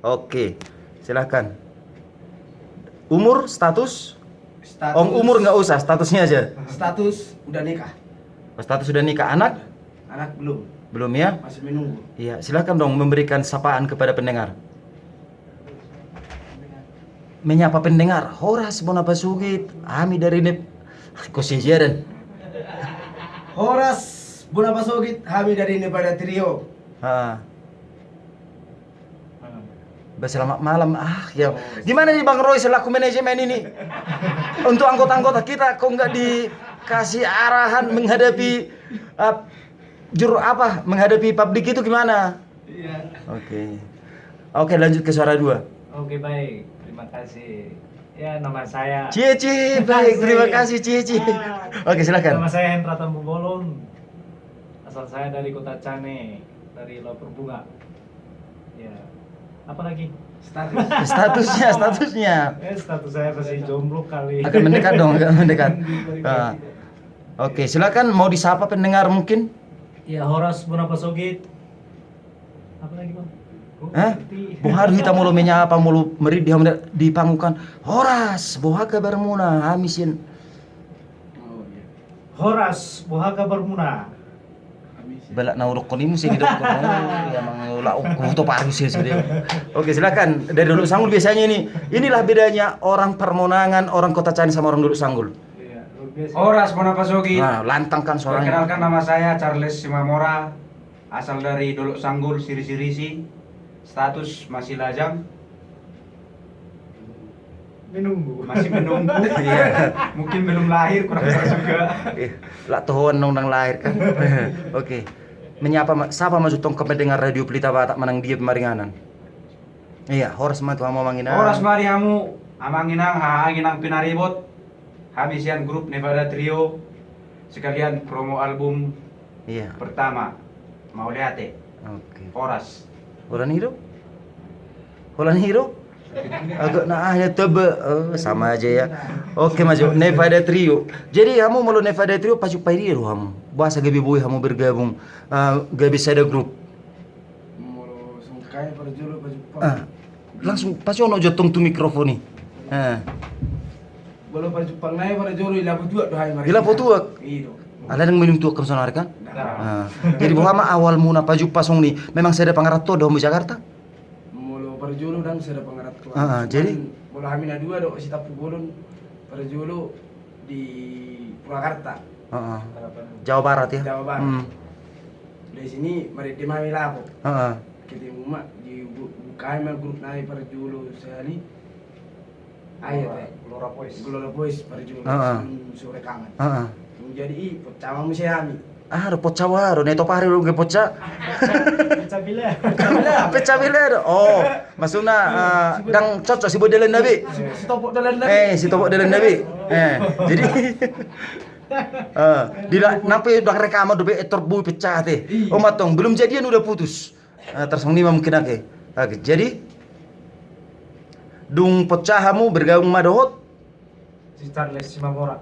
Oke, silakan. Umur, status? Status, Umur nggak usah, statusnya aja. status udah nikah. Status sudah nikah, anak? Anak belum, Belum ya? masih menunggu. Iya, silakan dong memberikan sapaan kepada pendengar. Menyapa pendengar, Horas Bonapasugit, Ami dari Nep, Kosijaran. Horas Bonapasogit, kami dari Nevada Trio. Selamat malam. Ya. Gimana nih Bang Roy selaku manajemen ini? Untuk anggota-anggota kita kok nggak dikasih arahan menghadapi menghadapi publik itu gimana? Iya. Oke, lanjut ke suara 2. Oke, baik. Terima kasih. Ya, nama saya. Cici, baik. Terima kasih Cici. Oke, silakan. Nama saya Hendra Tambu Bolon. Asal saya dari Kota Cane, dari Loper Bunga. Ya. Apa lagi? Status. Statusnya. Status saya masih jomblo kali. Agak mendekat dong, agak mendekat. Oke, silakan mau disapa pendengar mungkin? Ya, Horas Bonapasogit. Apa lagi, Bang? Bung Haru kita mulu menyapa mulu meri di panggukan. Horas, bohaka bermuna, hamisin. Horas Bohaka Bermuna. Balak nauruk konimu sih hidup ya mangula foto parus ya sudah. Oke, silakan. Dari Dulu Sanggul biasanya inilah bedanya orang Permonangan, orang Kota Cane sama orang Dulu Sanggul. Iya, luar biasa. Horas Bonapasogit. Nah, lantang kan suaranya. Perkenalkan, nama saya Charles Simamora, asal dari Dolok Sanggul, Siri-Sirisi. Status masih lajang, masih menunggu. Iya. Mungkin belum lahir, kurang tahu juga. Lah tuhan nang lahir kan. Oke. Menyapa siapa masuk tong pendengar radio Pelita Batak Manang dia Pemaringanan. Iya, Horas mah tuh mau manginang. Horas mari hamu, amanginang haanginang pinaribot. Habisian grup Nevada Trio. Sekalian promo album Iya. pertama. Mau lihat ya? Oke. Horas. Holan Hiro? Holan Hiro? Agak naahnya tebe. Sama aja ya. Oke, maju Nevada Trio. Jadi kamu mau Nevada Trio pacu pairiru kamu. Bahasa gabi boy kamu bergabung. Gabi sada grup. Mau sungkai pada julu pada Jepang. Langsung pacu ono jotong tu mikrofon nih. Belum pada Jepang naik pada julu ilabu juga doh hai mari. Ilabu tuak? Iya. Ada yang minum tuak kamu sonar kan? Jadi bahwa awal muna paju pasong nih. Memang saya ada pangarato dong di Jakarta. Mulu pada julu dan sudah pengarat tua. Jadi bola Hamina 2 do si Tapu Bolon pada julu di Purwakarta. Jawa Barat ya. Jawa Barat. Dari sini mari di Mami Lapo. Ketemu mak di bukai mah grup naik pada julu sekali. Ayat Gelora Boys pada julu sore kangen. Jadi pertama mesti kami. Repot cawa, neto pari lu gepoca. Pecah bila. Oh, maksudnya dang cocok si bodelen nabi. Si topok dalam nabi. Si topok dalam nabi. Jadi nampai udah rekaman dobe etor bui pecah teh. Oh matong, belum jadian udah putus. Tersong lima mungkin oke. Jadi dung pecahamu bergabung madohot. Si Charles Simamora.